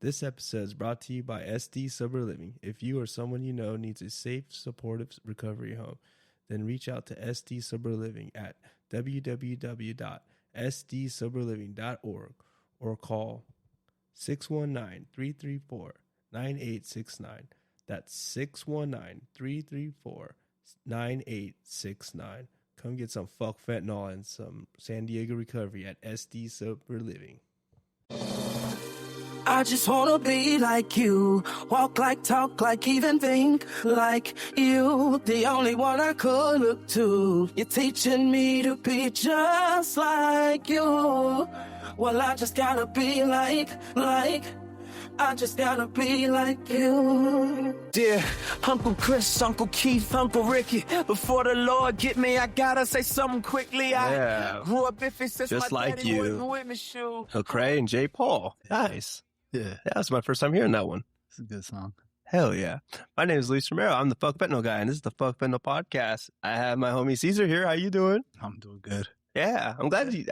This episode is brought to you by SD Sober Living. If you or someone you know needs a safe, supportive recovery home, then reach out to SD Sober Living at www.sdsoberliving.org or call 619-334-9869. That's 619-334-9869. Come get some fuck fentanyl and some San Diego recovery at SD Sober Living. I just wanna be like you, walk like, talk like, even think like you. The only one I could look to. You're teaching me to be just like you. Well, I just gotta be like, I just gotta be like you. Dear Uncle Chris, Uncle Keith, Uncle Ricky, before the Lord get me, I gotta say something quickly. I grew up iffy since Just my like daddy you. wouldn't with me, shoe. Lecrae and J. Paul. Nice. Yeah, That's my first time hearing that one. it's a good song. Hell yeah. My name is Luis Romero. I'm the Fuck Fentanyl guy, and this is the Fuck Fentanyl podcast. I have my homie Ceasar here. How you doing? I'm doing good. Yeah, I'm glad we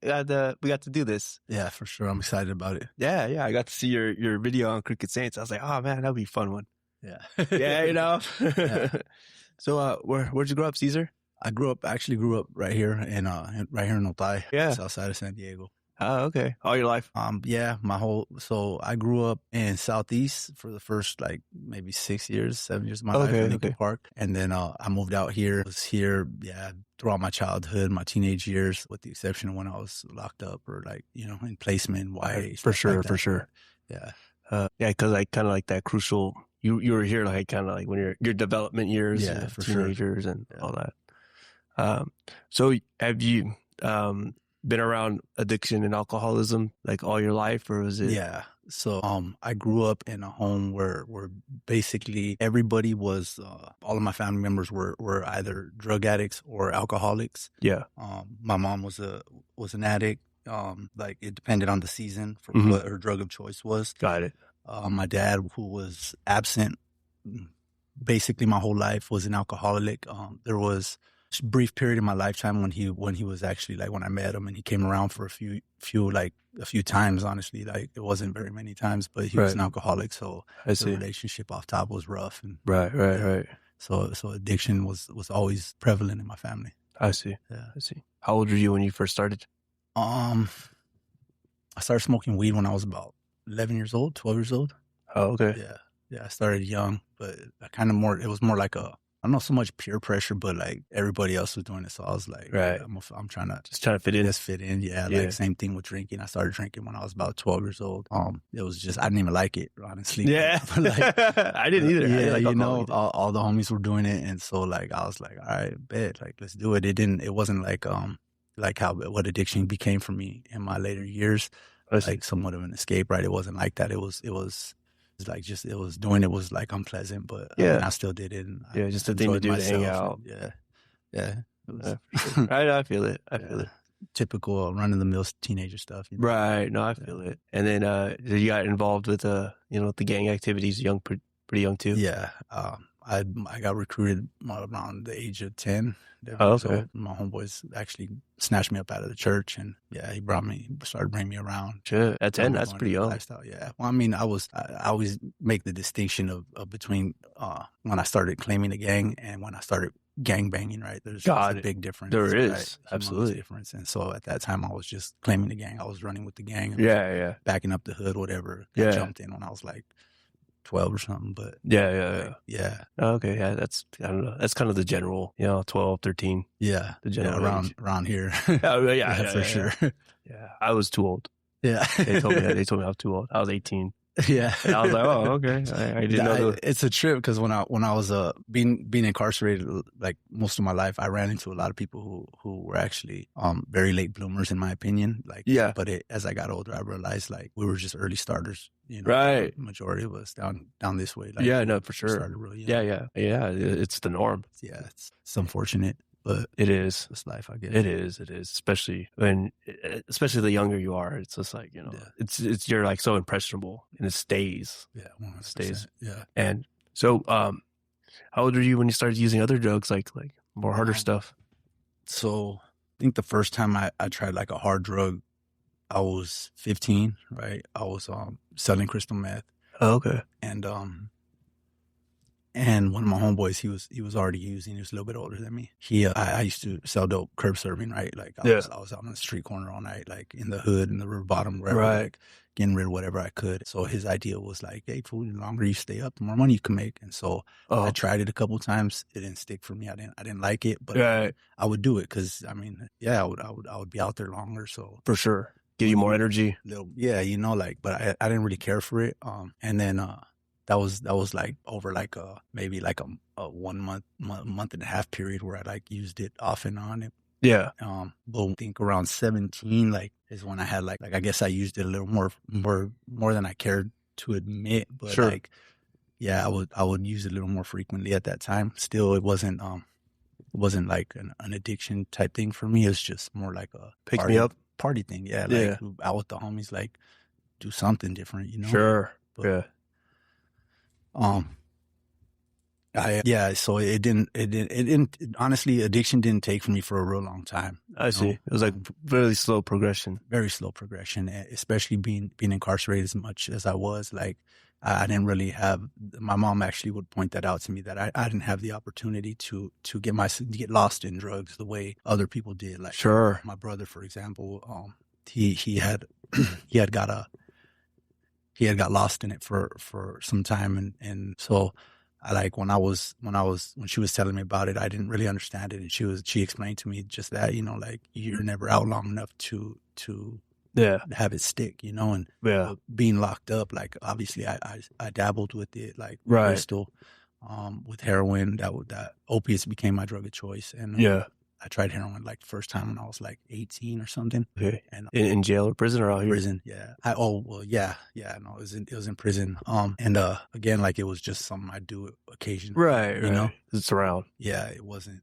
got to do this. Yeah, for sure. I'm excited about it. Yeah. I got to see your video on Crooked Saints. I was like, oh man, that'd be a fun one. Yeah. Yeah, you know. Yeah. So, where'd you grow up, Ceasar? I grew up right here in Otay. Yeah. South side of San Diego. Oh, okay. All your life. Yeah, so I grew up in Southeast for the first maybe 7 years of my life in Lincoln Park. And then I moved out here. I was here, throughout my childhood, my teenage years, with the exception of when I was locked up or in placement, YA. For sure. Yeah. Because kind of like that crucial, you were here kind of like when your development years, Yeah, for teenagers sure. and all that. So have you been around addiction and alcoholism all your life, or was it? Yeah. So I grew up in a home where basically everybody was, all of my family members were either drug addicts or alcoholics. Yeah. My mom was an addict. It depended on the season for what her drug of choice was. Got it. My dad, who was absent basically my whole life, was an alcoholic. There was a brief period in my lifetime when he was actually when I met him, and he came around for a few times, honestly. It wasn't very many times, but he was an alcoholic. So the relationship off top was rough. And Right. So addiction was always prevalent in my family. I see. Yeah. I see. How old were you when you first started? I started smoking weed when I was about 11 years old, 12 years old. Oh, okay. Yeah. I started young, but it was more like I don't know, so much peer pressure, but everybody else was doing it. So I was like, right. I'm trying to fit in. Just fit in. Yeah. Same thing with drinking. I started drinking when I was about 12 years old. It was just, I didn't even like it, honestly. Yeah. I didn't either. Yeah, all the homies were doing it. And so I was like, all right, bet, let's do it. It wasn't what addiction became for me in my later years, somewhat of an escape, right? It wasn't like that. It was unpleasant, but I still did it. And just a thing to do to hang out. Yeah. It was, I feel it. I feel it. Typical run-of-the-mill teenager stuff. Right. No, I feel it. And then you got involved with the gang activities pretty young too. Yeah. I got recruited around the age of 10. Oh, okay. So my homeboys actually snatched me up out of the church, and he started bringing me around. Sure. At 10, that's pretty young. Lifestyle, yeah. Well, I mean, I always make the distinction of between when I started claiming the gang and when I started gang banging, right? There's a big difference. There is. Right? Absolutely. Difference. And so at that time, I was just claiming the gang. I was running with the gang. Yeah. Backing up the hood, whatever. I jumped in when I was 12 or something, but yeah. Okay, yeah, I don't know. That's kind of the general, 12, 13. Yeah, the general around here. Yeah, for sure. Yeah, I was too old. Yeah, they told me I was too old. I was 18. Yeah, and I was like, oh, okay. I didn't know. It's a trip because when I was being incarcerated, most of my life, I ran into a lot of people who were actually very late bloomers, in my opinion. But as I got older, I realized we were just early starters. Right. The majority of us down this way. No, for sure. Started really young. Yeah. It's the norm. Yeah, it's unfortunate. But it is. It's life, I guess. It is. Especially the younger you are, it's just it's you're so impressionable, and it stays. Yeah, 100%. It stays. Yeah. And so, how old were you when you started using other drugs, like more harder stuff? So I think the first time I tried a hard drug I was 15, right? I was selling crystal meth. Oh, okay. And one of my homeboys, he was already using. He was a little bit older than me. I used to sell dope, curb serving, right? Like I was out on the street corner all night, like in the hood, in the river bottom, wherever, like getting rid of whatever I could. So his idea was like, hey, fool, the longer you stay up, the more money you can make. And so I tried it a couple of times. It didn't stick for me. I didn't like it, but I would do it because I mean, I would be out there longer. So for sure, give you more energy. But I didn't really care for it. And then that was like over like maybe like a 1 month and a half period where I like used it off and on. Yeah. But I think around 17, like is when I had like I guess I used it a little more than I cared to admit. But like, yeah, I would use it a little more frequently at that time. Still, it wasn't like an addiction type thing for me. It's just more like a pick me up party thing. Yeah, like out with the homies, like do something different, you know. Sure. But, so it didn't honestly, addiction didn't take from me for a real long time. I see. It was like very slow progression, especially being incarcerated as much as I was. Like I didn't really have, my mom actually would point that out to me, that I didn't have the opportunity to get lost in drugs the way other people did. Like my brother, for example, he had got lost in it for some time. And so I like when she was telling me about it, I didn't really understand it. And she explained to me just that, you know, like you're never out long enough to have it stick, you know, and being locked up, like obviously I dabbled with it, like crystal, with heroin, that opiates became my drug of choice. And I tried heroin like the first time when I was like 18 or something. Okay. And in jail or prison or out here? Prison, yeah. No, it was in prison. And again, like it was just something I do occasionally. Right. You know? It's around. Yeah, it wasn't.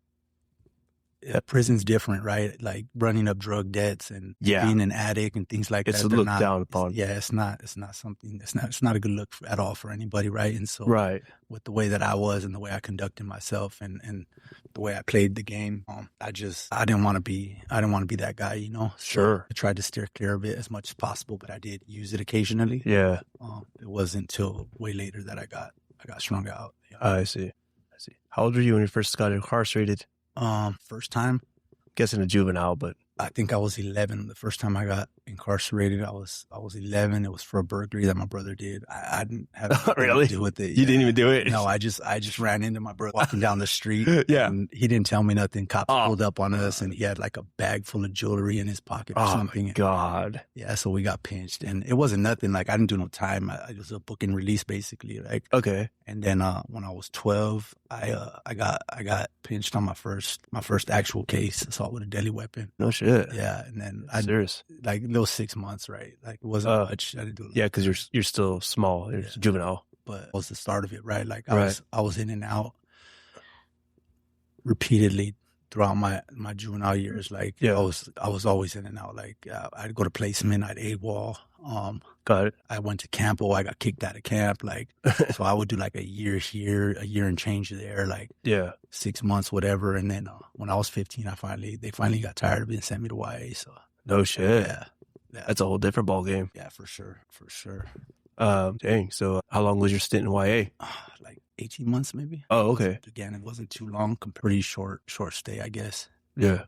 Yeah, prison's different, right? Like running up drug debts and being an addict and things like that. It's looked down upon. Yeah, it's not a good look at all for anybody, right? And so with the way that I was and the way I conducted myself and the way I played the game, I didn't want to be that guy, you know? So I tried to steer clear of it as much as possible, but I did use it occasionally. Yeah. It wasn't until way later that I got strung out. Yeah. I see. How old were you when you first got incarcerated? First time, guessing a juvenile, but I think I was 11. The first time I got incarcerated, I was 11. It was for a burglary that my brother did. I didn't have anything to do with it. You didn't even do it? No, I just ran into my brother walking down the street. And he didn't tell me nothing. Cops pulled up on us, and he had like a bag full of jewelry in his pocket or something. Oh my God. Yeah, so we got pinched, and it wasn't nothing. Like I didn't do no time. It was a book and release basically. Like And then when I was 12, I got pinched on my first actual case, assault with a deadly weapon. No shit. Yeah, and then serious, like little 6 months, right? Like it wasn't much. I didn't do because you're still small, you're juvenile. But it was the start of it, right? Like I was in and out repeatedly throughout my juvenile years. Like I was always in and out. Like I'd go to placement, I'd AWOL. Got it. I went to camp. I got kicked out of camp. Like so, I would do like a year here, a year and change there. Like 6 months, whatever. And then when I was 15, they finally got tired of it and sent me to YA. So no shit. Yeah. That's a whole different ball game. Yeah, for sure. Dang. So how long was your stint in YA? Like 18 months, maybe. Oh, okay. Again, it wasn't too long. Pretty short stay, I guess. Yeah.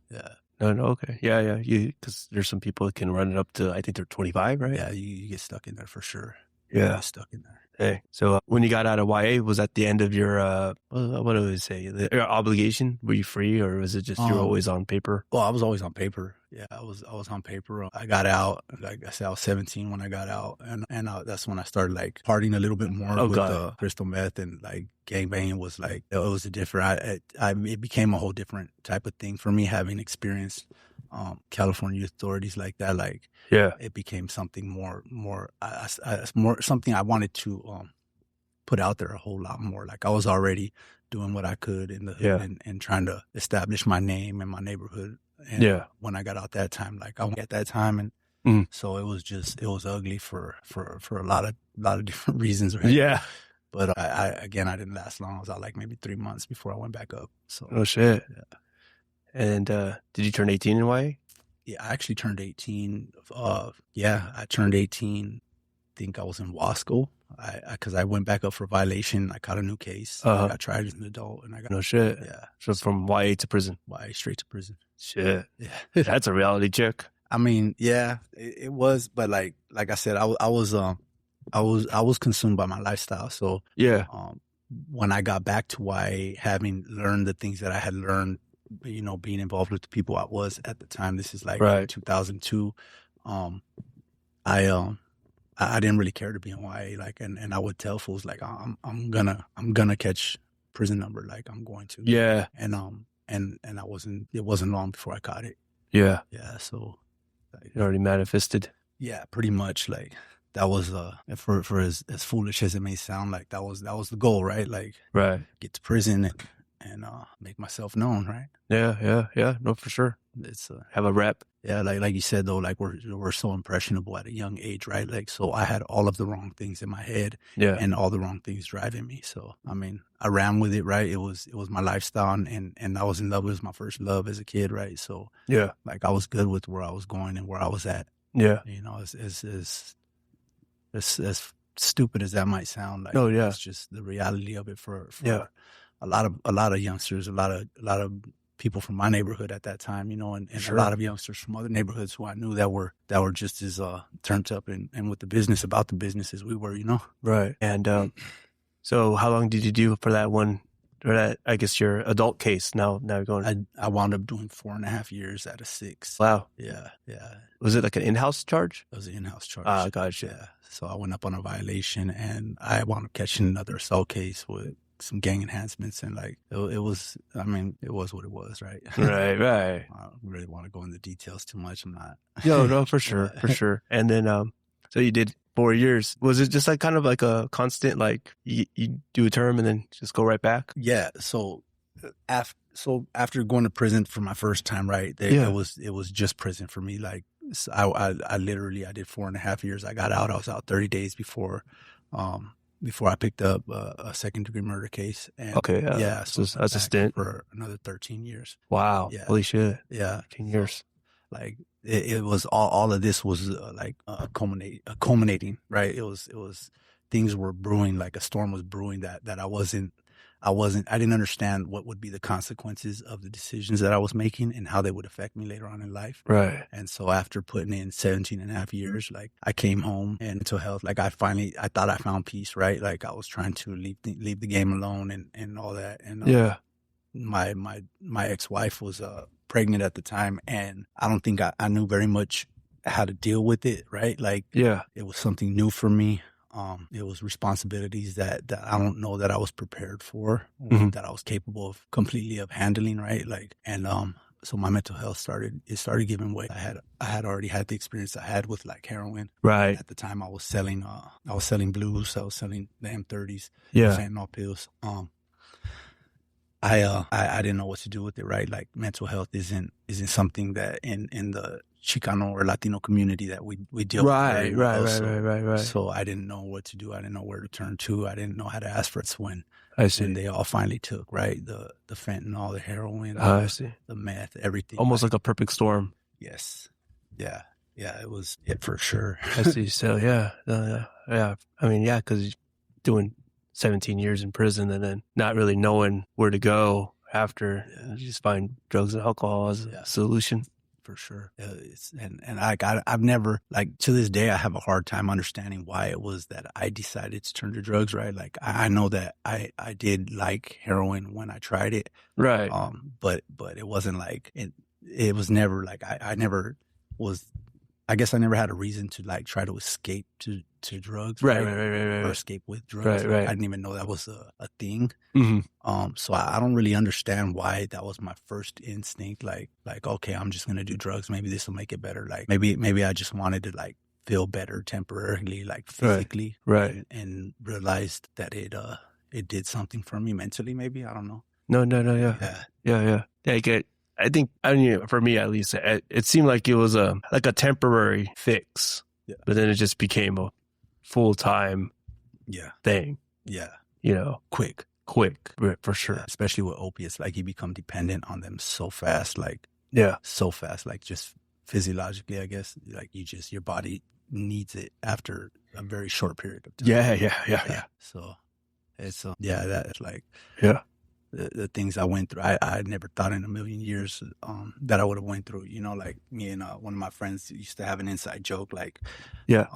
No, okay. Yeah. Because there's some people that can run it up to, I think they're 25, right? Yeah, you get stuck in there for sure. Yeah. You get stuck in there. Hey, so when you got out of YA, was that the end of your, what do I say, your obligation? Were you free, or was it just you were always on paper? Well, I was always on paper. Yeah, I was on paper. I got out, like I said, I was 17 when I got out, and that's when I started like partying a little bit more with crystal meth, and like gangbanging was like, it was a different, it became a whole different type of thing for me, having experienced California authorities like that. Like it became something more something I wanted to put out there a whole lot more. Like I was already doing what I could in the hood and trying to establish my name in my neighborhood. And when I got out that time, like I went at that time, and so it was ugly for a lot of different reasons, right? Yeah. But I didn't last long. I was out like maybe 3 months before I went back up. So oh shit. Yeah. And did you turn 18 in YA? Yeah, I actually turned 18. I turned 18. I think I was in Wasco. Because I went back up for violation. I caught a new case. I got tried as an adult, and I got No shit. Yeah. So from YA to prison. YA straight to prison. Shit. Yeah. That's a reality check. I mean, yeah, it was, but like I said, I was consumed by my lifestyle. So Yeah. When I got back to YA, having learned the things that I had learned, you know, being involved with the people I was at the time, this is like 2002. I didn't really care to be in YA, like, and I would tell fools like, I'm gonna catch prison number, like I'm going to. Yeah. And I wasn't. It wasn't long before I caught it. Yeah. Yeah. So. It already manifested. Yeah, pretty much. Like that was for as foolish as it may sound, like that was the goal, right? Like get to prison and make myself known, right? Yeah. No, for sure. It's have a rep. Yeah, like you said though, like we're so impressionable at a young age, right? Like so I had all of the wrong things in my head, and all the wrong things driving me. So I mean, I ran with it, right? It was my lifestyle, and I was in love. It was my first love as a kid, right? So yeah, like I was good with where I was going and where I was at. Yeah, you know, as stupid as that might sound, like it's just the reality of it for a lot of youngsters, a lot of people from my neighborhood at that time, you know, and a lot of youngsters from other neighborhoods who I knew that were just as turned up and with the business about the business as we were, you know. Right. And so how long did you do for that one, or that, I guess, your adult case? Now you're going. I wound up doing 4.5 years out of 6. Wow. Yeah. Was it like an in-house charge? It was an in-house charge. Ah, gotcha. Yeah. So I went up on a violation, and I wound up catching another assault case with some gang enhancements, and like it was, I mean, it was what it was, right? Right. I don't really want to go into details too much. I'm not. No, for sure, for sure. And then, so you did 4 years. Was it just like kind of like a constant, like you do a term and then just go right back? Yeah. So after going to prison for my first time, right? It was just prison for me. Like I literally did 4.5 years. I got out. I was out 30 days before I picked up a second-degree murder case. And okay, yeah. So that's a stint for another 13 years. Wow. Yeah. Holy shit. Yeah. 13 years. Like it was all of this was culminating, right? It was things were brewing, like a storm was brewing that I didn't understand what would be the consequences of the decisions that I was making and how they would affect me later on in life. Right. And so after putting in 17.5 years, like I came home and mental health, like I thought I found peace, right? Like I was trying to leave the game alone and all that. And my ex-wife was pregnant at the time, and I don't think I knew very much how to deal with it, right? Like it was something new for me. It was responsibilities that I don't know that I was prepared for, that I was capable of completely of handling, right? Like, and so my mental health started giving way. I had already had the experience I had with like heroin. Right. At the time, I was selling blues. I was selling the M30s, fentanyl pills. I didn't know what to do with it, right? Like mental health isn't something that in the Chicano or Latino community that we deal with. Right. So I didn't know what to do. I didn't know where to turn to. I didn't know how to ask for it when they all finally took, right? The fentanyl, the heroin, the meth, everything. Almost like a perfect storm. Yes. Yeah. It was it for sure. I see. So yeah. I mean, because doing 17 years in prison and then not really knowing where to go after. You just find drugs and alcohol as a solution. For sure. I've never, like, to this day, I have a hard time understanding why it was that I decided to turn to drugs, right? Like, I know that I did like heroin when I tried it. Right. But it wasn't like, it was never like, I never was, I guess I never had a reason to like try to escape to drugs. Right. Or escape with drugs. Right. I didn't even know that was a thing. Mm-hmm. So I don't really understand why that was my first instinct. Like, okay, I'm just going to do drugs. Maybe this will make it better. Like maybe I just wanted to like feel better temporarily, like physically. Right. And realized that it did something for me mentally. Maybe, I don't know. No. Yeah. I think, for me at least, it seemed like it was a temporary fix, but then it just became a full-time thing. Yeah. You know, quick, for sure. Yeah, especially with opiates, like you become dependent on them so fast, like so fast, like just physiologically, I guess, like your body needs it after a very short period of time. Yeah. So it's, that's like, Yeah. the things I went through, I never thought in a million years that I would have went through. Like me and one of my friends used to have an inside joke. Like,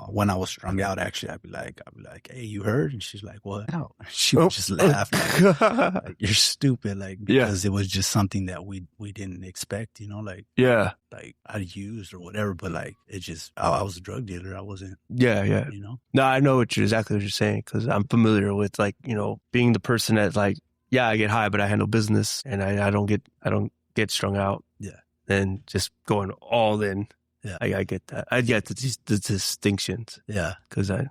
when I was strung out, actually, I'd be like, "Hey, you heard?" And she's like, "What?" She would just laugh, like, "You're stupid," like, because it was just something that we didn't expect. Like I used or whatever, but like it just I was a drug dealer. I wasn't. Yeah. No, I know exactly what you're saying, because I'm familiar with, like, being the person that, like, yeah, I get high, but I handle business, and I don't get strung out. Yeah. And just going all in. Yeah. I get that. I get the distinctions. Yeah. Because I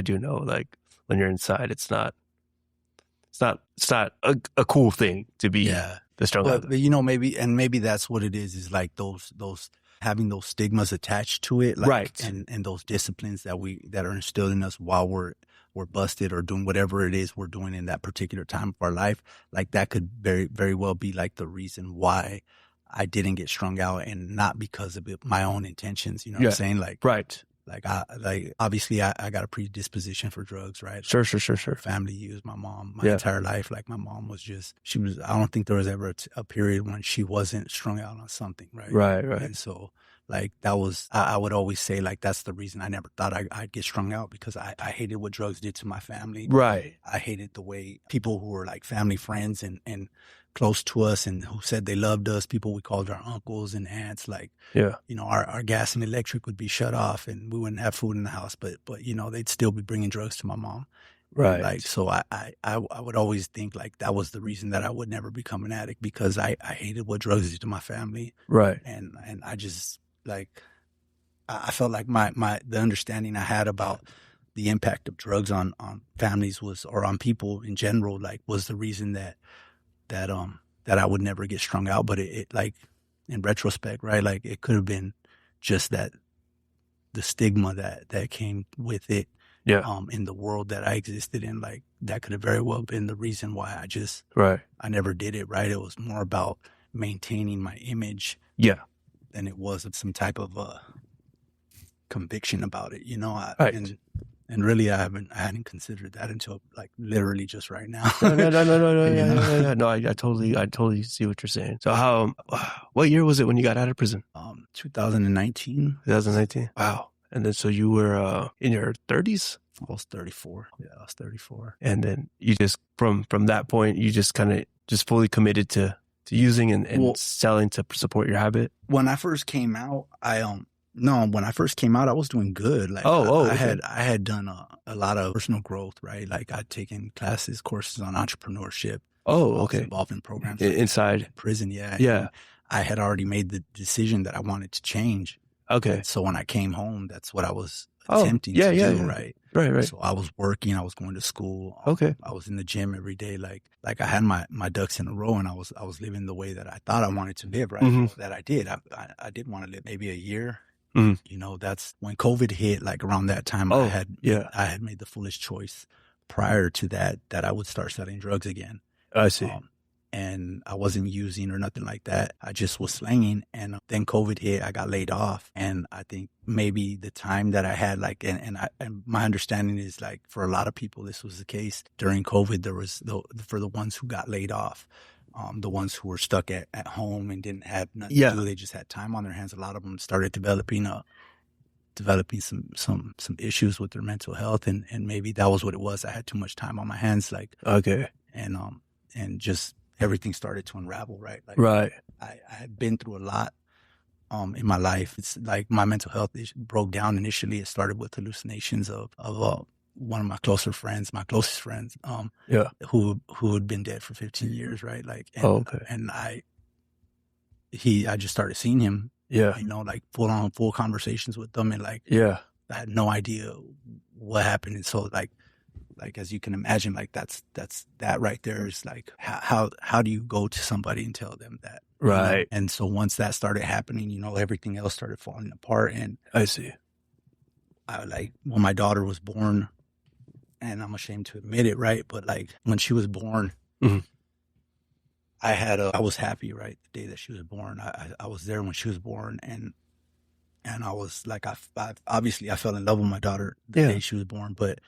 do know, like, when you're inside, it's not a cool thing to be the strung out. But maybe that's what it is like those having those stigmas attached to it, like, right? And those disciplines that are instilled in us while we're busted or doing whatever it is we're doing in that particular time of our life. Like that could very, very well be like the reason why I didn't get strung out, and not because of my own intentions. You know what I'm saying? Like, right. Like obviously I got a predisposition for drugs, right? Sure. Family used my mom my entire life. Like my mom was I don't think there was ever a period when she wasn't strung out on something, right? Right. And so like that was, I would always say, like, that's the reason I never thought I'd get strung out, because I hated what drugs did to my family. Right. I hated the way people who were like family friends and close to us and who said they loved us, people we called our uncles and aunts, like, our gas and electric would be shut off and we wouldn't have food in the house, but they'd still be bringing drugs to my mom. Right. And, like, so I would always think like that was the reason that I would never become an addict, because I hated what drugs did to my family. Right. And I just, like, I felt like the understanding I had about the impact of drugs on families or on people in general, like, was the reason that I would never get strung out. But it like, in retrospect, right, like, it could have been just that the stigma that came with it, in the world that I existed in, like, that could have very well been the reason why I never did it, right? It was more about maintaining my image, than it was of some type of conviction about it, Right. And really, I hadn't considered that until, like, literally just right now. No. No, I totally see what you're saying. So what year was it when you got out of prison? 2019. 2019. Wow. And then, so you were in your 30s? I was 34. Yeah, I was 34. And then you just, from that point, you just kind of just fully committed to using and selling to support your habit? When I first came out, when I first came out, I was doing good. Like, I had done a lot of personal growth, right? Like, I'd taken courses on entrepreneurship. Oh, I okay. was involved in programs inside prison. Yeah. Yeah. And I had already made the decision that I wanted to change. Okay. And so when I came home, that's what I was attempting to do, right? Right. So I was working, I was going to school. Okay. I was in the gym every day. Like I had my ducks in a row, and I was living the way that I thought I wanted to live, right? Mm-hmm. That I did. I did want to live maybe a year. Mm-hmm. That's when COVID hit. Like, around that time, I had made the foolish choice prior to that I would start selling drugs again. I see. And I wasn't using or nothing like that. I just was slanging. And then COVID hit. I got laid off. And I think maybe the time that I had, like, and my understanding is, like, for a lot of people, this was the case during COVID. There was for the ones who got laid off, the ones who were stuck at home and didn't have nothing to do. They just had time on their hands. A lot of them started developing some issues with their mental health. And maybe that was what it was. I had too much time on my hands. Like, okay. And just everything started to unravel, right? Like, right. I had been through a lot in my life. It's like my mental health broke down initially. It started with hallucinations of one of my closest friends, who had been dead for 15 years, right? Like, and, okay. And I just started seeing him, like, full conversations with them, and, like, I had no idea what happened. And so, like, as you can imagine, like, that's that right there is, like, how do you go to somebody and tell them that? Right. And so once that started happening, everything else started falling apart. And I see. When my daughter was born, and I'm ashamed to admit it, right? But, like, when she was born, mm-hmm. I was happy, right? The day that she was born, I was there when she was born, and I was like, I obviously I fell in love with my daughter the day she was born, but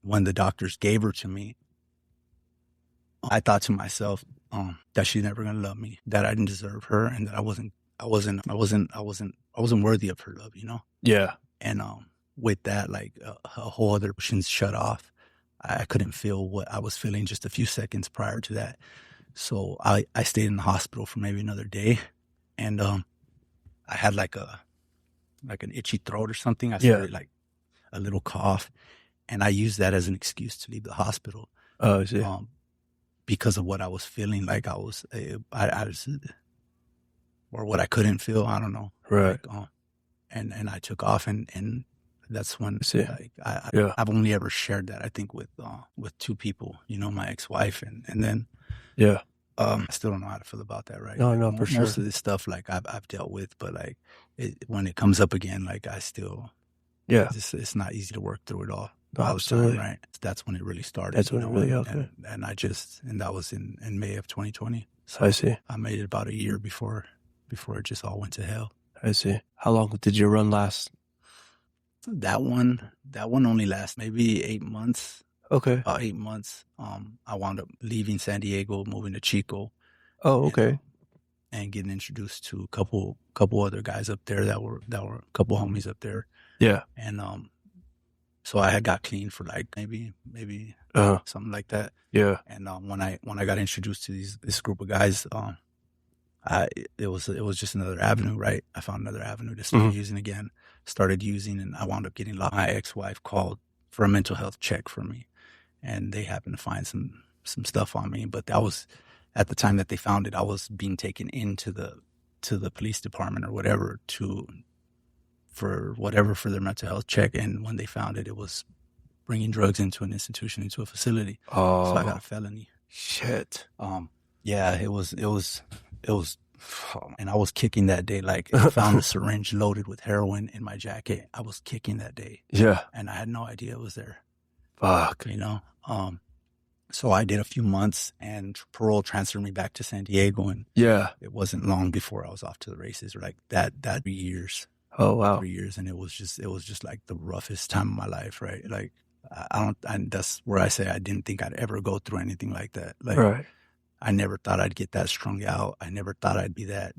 when the doctors gave her to me, I thought to myself that she's never gonna love me, that I didn't deserve her, and that I wasn't worthy of her love, you know? Yeah. And with that, like a whole other emotions shut off. I couldn't feel what I was feeling just a few seconds prior to that. So I stayed in the hospital for maybe another day, and I had like an itchy throat or something. I started like a little cough, and I used that as an excuse to leave the hospital. Oh, I see. Because of what I was feeling, like I was, or what I couldn't feel. I don't know. Right. Like, and I took off, and that's when like I've only ever shared that, I think, with two people, you know, my ex-wife and then I still don't know how to feel about that, right? No, like, for sure. Most of this stuff like I've dealt with, but like when it comes up again, like I still it's not easy to work through it all. Absolutely. Time, right? That's when it really started. That's when it really happened. And that was in May of 2020. So I see. I made it about a year before it just all went to hell. I see. How long did your run last? That one only lasted maybe 8 months. Okay. About 8 months. I wound up leaving San Diego, moving to Chico. Oh, okay. And getting introduced to a couple other guys up there that were a couple homies up there. Yeah. And so I had got clean for like maybe something like that. Yeah. And when I got introduced to this group of guys, it was just another avenue, right? I found another avenue to start using again. Started using, and I wound up getting locked. My ex-wife called for a mental health check for me, and they happened to find some stuff on me. But that was at the time that they found it. I was being taken into the police department or whatever for their mental health check. And when they found it, it was bringing drugs into an institution, into a facility. Oh, so I got a felony. Shit. Yeah, it was, and I was kicking that day. Like, I found a syringe loaded with heroin in my jacket. I was kicking that day. Yeah. And I had no idea it was there. Fuck. You know? So I did a few months, and parole transferred me back to San Diego. And it wasn't long before I was off to the races. Like that 3 years. Oh, wow. 3 years. And it was just like the roughest time of my life, right? Like, that's where I say I didn't think I'd ever go through anything like that. Like, right. I never thought I'd get that strung out. I never thought I'd be that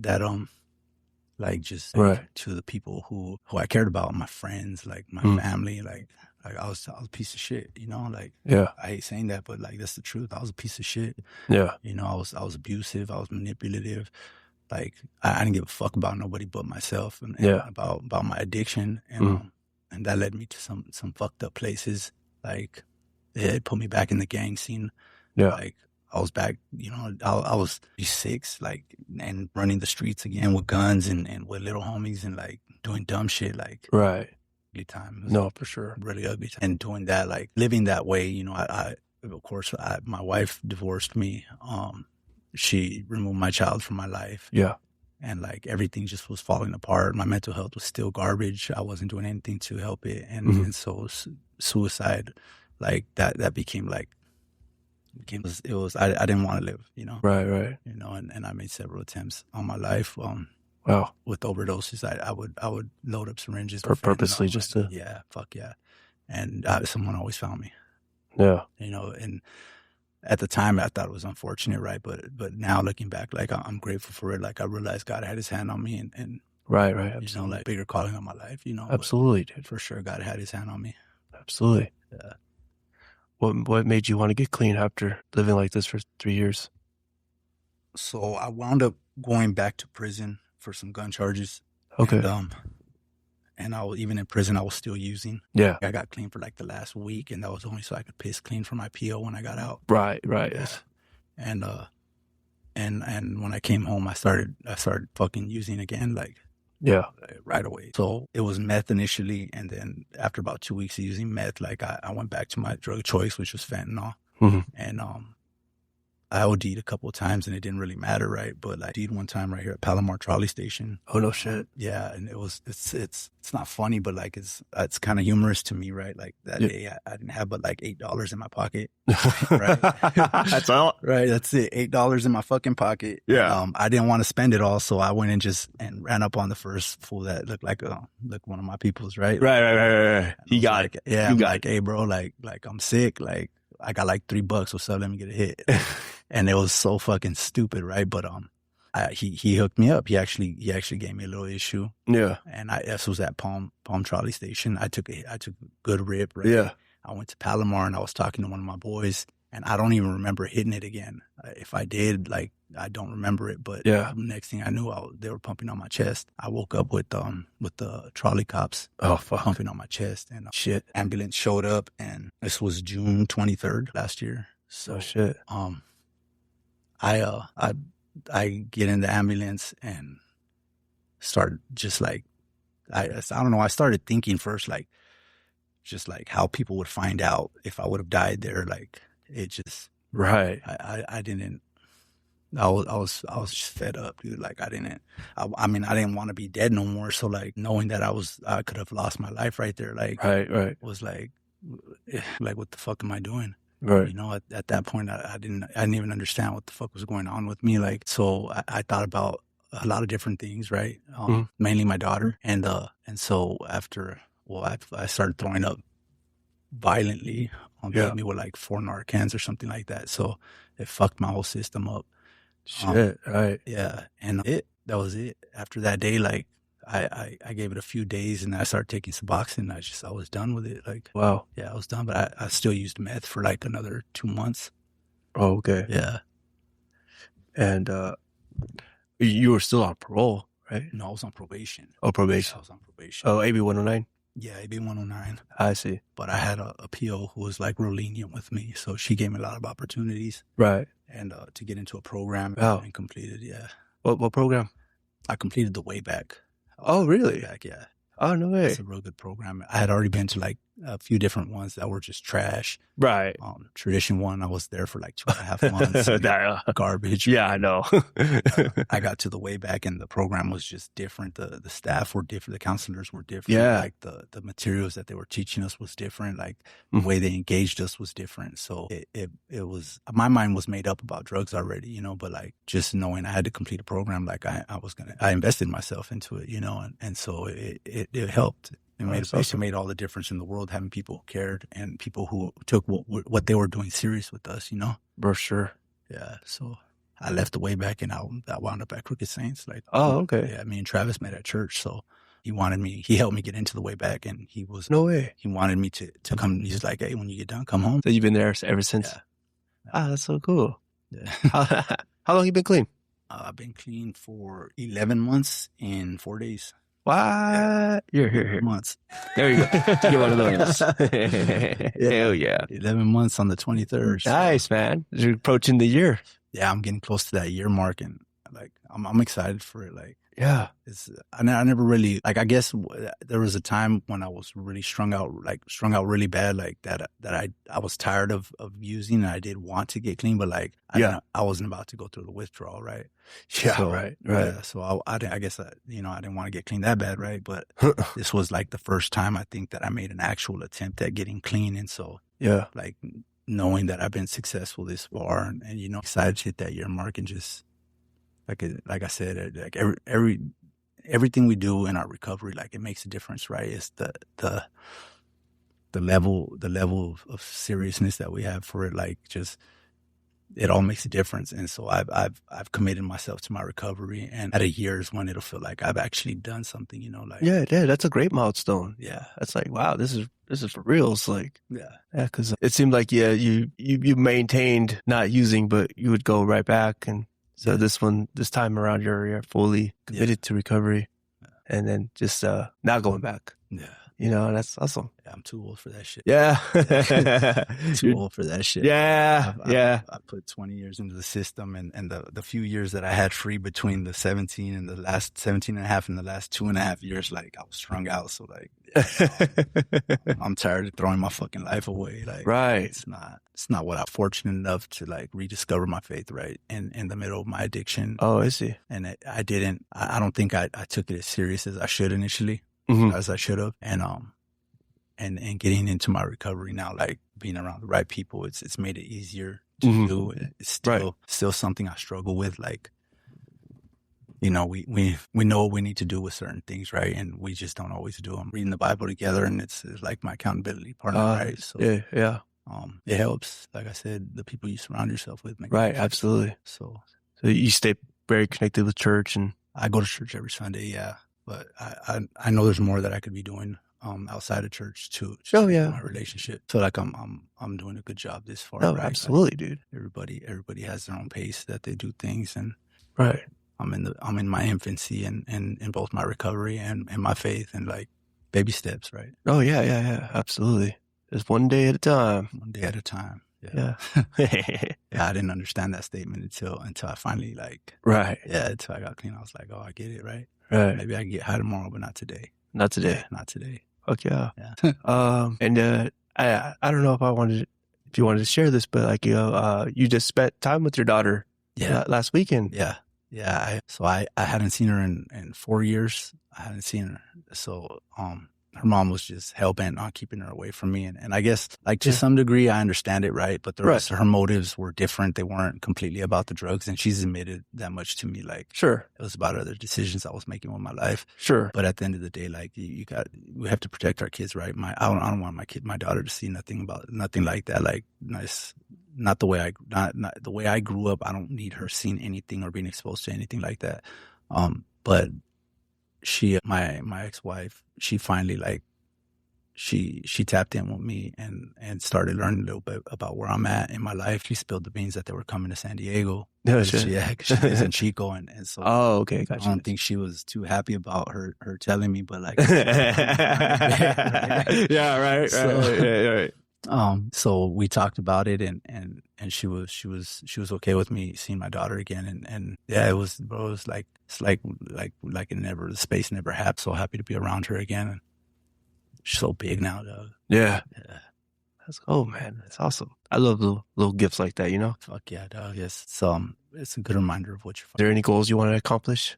like just to the people who I cared about, my friends, like my family, like I was a piece of shit, you know, like I hate saying that, but like that's the truth. I was a piece of shit. Yeah. You know, I was abusive, I was manipulative. Like I didn't give a fuck about nobody but myself and about my addiction, and that led me to some fucked up places. Like it put me back in the gang scene. Yeah. Like I was back, you know, I was 6, like, and running the streets again with guns and with little homies and like doing dumb shit, like ugly time. No, for sure, really ugly time. And doing that, like living that way, you know, I of course my wife divorced me. She removed my child from my life. Yeah. And like everything just was falling apart. My mental health was still garbage. I wasn't doing anything to help it. And so suicide, like that became like, it was I didn't want to live, you know. Right. You know, and I made several attempts on my life. Wow. With overdoses, I would load up syringes purposely just to. Yeah, fuck yeah. And someone always found me. Yeah. You know, and at the time I thought it was unfortunate, right? But now looking back, like I'm grateful for it. Like I realized God had His hand on me, and right, absolutely. You know, like bigger calling on my life, you know. Absolutely, dude. For sure, God had His hand on me. Absolutely. Yeah. What made you want to get clean after living like this for 3 years? So I wound up going back to prison for some gun charges. Okay. And I was, even in prison, I was still using. Yeah. I got clean for like the last week, and that was only so I could piss clean for my PO when I got out. Right. Yes. And when I came home, I started fucking using again, like right away. So it was meth initially, and then after about 2 weeks of using meth, like I went back to my drug choice, which was fentanyl. And OD'd a couple of times and it didn't really matter, right? But like, I OD'd one time right here at Palomar Trolley Station. Oh, no shit. Yeah, and it's not funny, but like it's kind of humorous to me, right? Like that day I didn't have but like $8 in my pocket, right? That's all. Right, that's it. $8 in my fucking pocket. Yeah. I didn't want to spend it all, so I went and ran up on the first fool that looked like one of my people's, right? Right. He got it. Yeah, you I'm got like, hey, bro, like I'm sick, like I got like $3. What's up? Let me get a hit. And it was so fucking stupid, right? But he hooked me up. He actually gave me a little issue. Yeah. And this was at Palm Trolley Station. I took a good rip, right? Yeah. I went to Palomar and I was talking to one of my boys, and I don't even remember hitting it again. If I did, like, I don't remember it. But next thing I knew, they were pumping on my chest. I woke up with the trolley cops. Oh, fuck. Pumping on my chest, and shit. Ambulance showed up, and this was June 23rd last year. So shit. I get in the ambulance and start just like, I don't know. I started thinking first, like, just like how people would find out if I would have died there. Like, it just, right. I didn't, I was just fed up, dude. Like, I didn't want to be dead no more. So like, knowing that I could have lost my life right there, like, right. was like, what the fuck am I doing? Right. You know, at that point, I didn't even understand what the fuck was going on with me. Like, so I thought about a lot of different things, right? Mainly my daughter. And so after, I started throwing up violently. They hit me with like 4 Narcans or something like that. So it fucked my whole system up. Shit, right. Yeah. And that was it. After that day, like, I gave it a few days and I started taking Suboxone. I was done with it. Like, wow. Yeah, I was done, but I still used meth for like another 2 months. Oh, okay. Yeah. And you were still on parole, right? No, I was on probation. Oh, probation. I was on probation. Oh, AB 109? Yeah, AB 109. I see. But I had a PO who was like real lenient with me. So she gave me a lot of opportunities. Right. And to get into a program and completed, yeah. What program? I completed the Way Back. Oh, really? Back, yeah. Oh, no way. It's a real good program. I had already been to like a few different ones that were just trash. Right. Tradition one, I was there for like 2.5 months. Garbage. Yeah, I know. I got to the Way Back and the program was just different. The staff were different. The counselors were different. Yeah. Like the materials that they were teaching us was different. Like the way they engaged us was different. So it was, my mind was made up about drugs already, you know, but like just knowing I had to complete a program, like I invested myself into it, you know, and so it helped. It made all the difference in the world, having people who cared and people who took what they were doing serious with us, you know? For sure. Yeah. So I left the Way Back and I wound up at Crooked Saints. Like, oh, okay. Yeah. Me and Travis met at church. So he helped me get into the Way Back, and no way. He wanted me to come. He's like, hey, when you get done, come home. So you've been there ever since? Yeah. Ah, that's so cool. Yeah. How long you been clean? I've been clean for 11 months and 4 days. What? Yeah. Here. Months. There you go. Get one of those. Hell yeah. 11 months on the 23rd. So. Nice, man. You're approaching the year. Yeah, I'm getting close to that year mark, and like I'm excited for it. Like, yeah, I never really, like, I guess there was a time when I was really strung out really bad, like that I was tired of using, and I did want to get clean, but like, I wasn't about to go through the withdrawal, right? Yeah, so, right. Yeah, so I guess, I didn't want to get clean that bad, right? But this was like the first time I think that I made an actual attempt at getting clean. And so, yeah, like knowing that I've been successful this far and excited to hit that year mark, and just, like I said, like everything we do in our recovery, like, it makes a difference, right? It's the level of seriousness that we have for it, like, just, it all makes a difference. And so I've committed myself to my recovery, and at a year is when it'll feel like I've actually done something, like. Yeah, that's a great milestone. Yeah. That's like, wow, this is for real. It's like, yeah, because it seemed like, you maintained not using, but you would go right back. And so this time around, you're fully committed to recovery, and then just not going back. Yeah. You know, that's awesome. Yeah, I'm too old for that shit. Yeah. Too old for that shit. Yeah. I put 20 years into the system, and the few years that I had free between the 17 and the last 17 and a half and the last 2.5 years, like I was strung out. So like, I'm tired of throwing my fucking life away. Like, right. It's not what I'm fortunate enough to like rediscover my faith, right? In the middle of my addiction. Oh, I see. And I don't think I took it as serious as I should initially, as I should have. And getting into my recovery now, like being around the right people, it's made it easier to do. It's still something I struggle with. Like, you know, we know what we need to do with certain things, right? And we just don't always do them. Reading the Bible together, and it's like my accountability partner, right? So yeah. It helps. Like I said, the people you surround yourself with. Right, absolutely. So you stay very connected with church, and I go to church every Sunday, yeah. But I know there's more that I could be doing outside of church too. My relationship. So like I'm doing a good job this far. No, right? absolutely, like, dude. Everybody has their own pace that they do things, and right. I'm in my infancy and in both my recovery and my faith, and like baby steps, right? Oh yeah, absolutely. Just one day at a time. One day at a time. Yeah. Yeah, I didn't understand that statement until I finally like. Right. Yeah, until I got clean, I was like, oh, I get it, right? Right. Maybe I can get high tomorrow, but not today. Not today. Yeah, not today. Fuck yeah. And I don't know if you wanted to share this, but like you just spent time with your daughter. Yeah. Last weekend. Yeah. Yeah. I hadn't seen her in 4 years. I hadn't seen her. So her mom was just hell-bent on keeping her away from me. And I guess, like, to some degree, I understand it, right? But the rest of her motives were different. They weren't completely about the drugs. And she's admitted that much to me. Like, sure, it was about other decisions I was making with my life. Sure. But at the end of the day, like, we have to protect our kids, right? I don't want my daughter to see nothing like that. Like, nice. Not the way I grew up. I don't need her seeing anything or being exposed to anything like that. But my ex-wife, she finally like, she tapped in with me and started learning a little bit about where I'm at in my life. She spilled the beans that they were coming to San Diego. No, cause she lives in Chico, and so. Oh, okay, gotcha. I don't think she was too happy about her telling me, but like. Yeah, right. So we talked about it, and she was okay with me seeing my daughter again, and yeah, it was like, it's like the space never had. So happy to be around her again, and she's so big now, dog. Yeah. That's man. That's awesome. I love little gifts like that, you know. Fuck yeah, dog. Yes, it's a good reminder of what you're. Are there any goals you want to accomplish?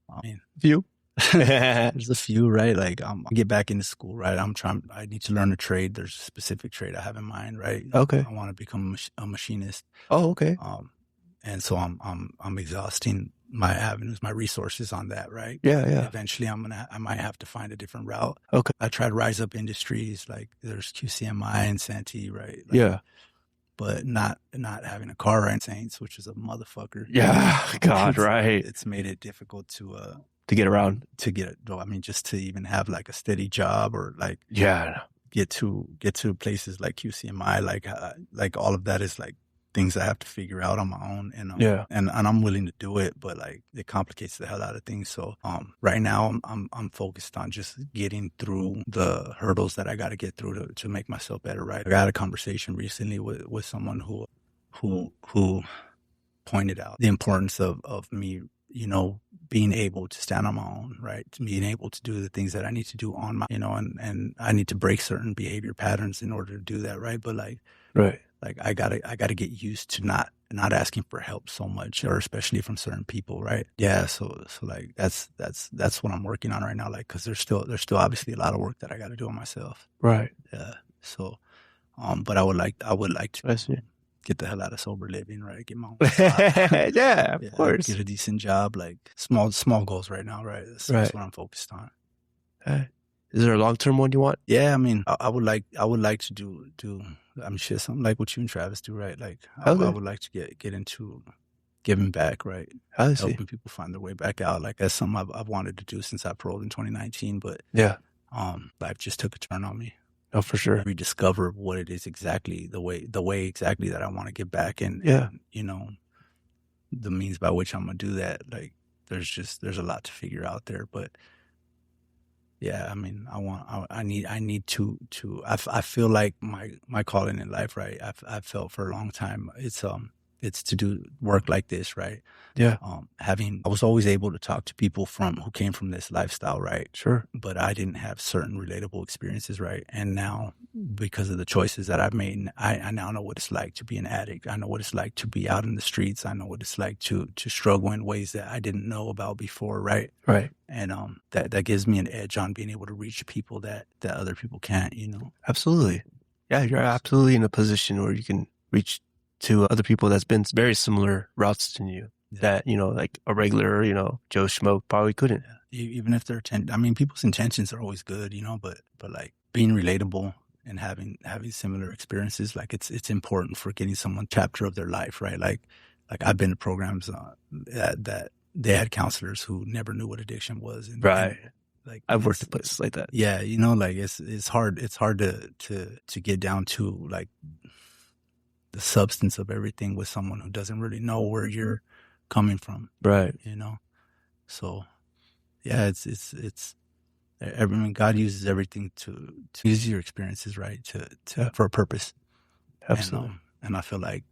I mean, few. There's a few, right? Like, I get back into school, right? I need to learn a trade. There's a specific trade I have in mind, right? Okay. I want to become a machinist. Oh, okay. And so I'm exhausting my avenues, my resources on that, right? Yeah. Eventually I might have to find a different route. Okay. I try to rise up industries, like there's QCMI and Santee, right? Like, yeah. But not having a car, right? Saints, which is a motherfucker. Yeah. God, right. It's made it difficult to get around, I mean, just to even have like a steady job, or like, get to places like QCMI, like all of that is like things I have to figure out on my own, and and I'm willing to do it, but like it complicates the hell out of things. So right now I'm focused on just getting through the hurdles that I got to get through to make myself better, right? I had a conversation recently with someone who pointed out the importance of me, you know, being able to stand on my own, right? Being able to do the things that I need to do on my, you know, and I need to break certain behavior patterns in order to do that, right? But like, like I gotta get used to not asking for help so much, or especially from certain people, right? Yeah, so like that's what I'm working on right now, like, because there's still obviously a lot of work that I got to do on myself, right? Yeah, so but I would like to get the hell out of sober living, right? Get my own job. Yeah, of course. Get a decent job, like small goals right now, right? That's what I'm focused on. Is there a long-term one you want? Yeah, I mean, I would like to do I'm sure something like what you and Travis do, right? Like, I would like to get into giving back, right? Helping people find their way back out. Like, that's something I've wanted to do since I paroled in 2019, but life just took a turn on me. Oh, for sure. Rediscover what it is exactly, the way exactly that I want to get back, and you know, the means by which I'm gonna do that. Like, there's a lot to figure out there, but Yeah, I mean, I need to, I feel like my calling in life, right? I've felt for a long time. It's to do work like this, right? Yeah. I was always able to talk to people who came from this lifestyle, right? Sure. But I didn't have certain relatable experiences, right? And now, because of the choices that I've made, I now know what it's like to be an addict. I know what it's like to be out in the streets. I know what it's like to struggle in ways that I didn't know about before, right? Right. And that gives me an edge on being able to reach people that other people can't, you know? Absolutely. Yeah, you're absolutely in a position where you can reach to other people that's been very similar routes than you. Yeah. That, you know, like a regular, you know, Joe Schmo probably couldn't. Yeah. Even if I mean, people's intentions are always good, you know, but like being relatable and having similar experiences, like it's important for getting someone chapter of their life, right? Like I've been to programs that they had counselors who never knew what addiction was. And, right. And, like I've worked at places like that. Yeah. You know, like it's hard to get down to like the substance of everything with someone who doesn't really know where you're coming from. Right. You know? So yeah, it's I mean, God uses everything to use your experiences, right? For a purpose. Absolutely. And I feel like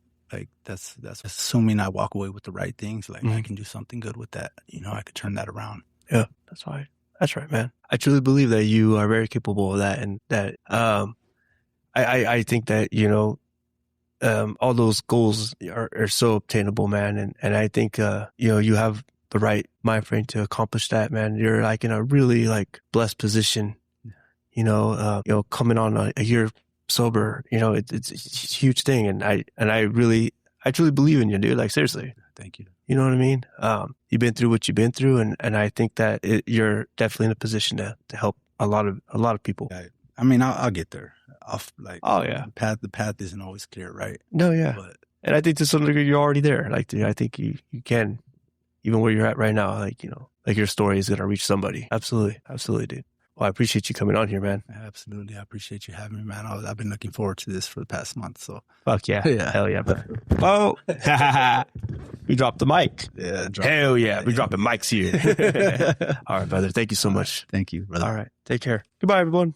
that's assuming I walk away with the right things, like I can do something good with that. You know, I could turn that around. Yeah, that's right. That's right, man. I truly believe that you are very capable of that, and that I think that, you know, all those goals are so obtainable, man. And I think, you know, you have the right mind frame to accomplish that, man. You're like in a really like blessed position, you know, coming on a year sober, you know, it's a huge thing. And I truly believe in you, dude. Like, seriously. Thank you. You know what I mean? You've been through what you've been through. And I think that you're definitely in a position to help a lot of people. I mean, I'll get there. Oh yeah. The path isn't always clear, right? No, yeah. And I think to some degree you're already there. Like, I think you can, even where you're at right now, like, you know, like your story is going to reach somebody. Absolutely. Absolutely, dude. Well, I appreciate you coming on here, man. Absolutely. I appreciate you having me, man. I've been looking forward to this for the past month. So fuck yeah. Yeah. Hell yeah, bro. Oh, we dropped the mic. Yeah. Hell yeah. We're dropping mics here. All right, brother. Thank you so much. Thank you, brother. All right. Take care. Goodbye, everyone.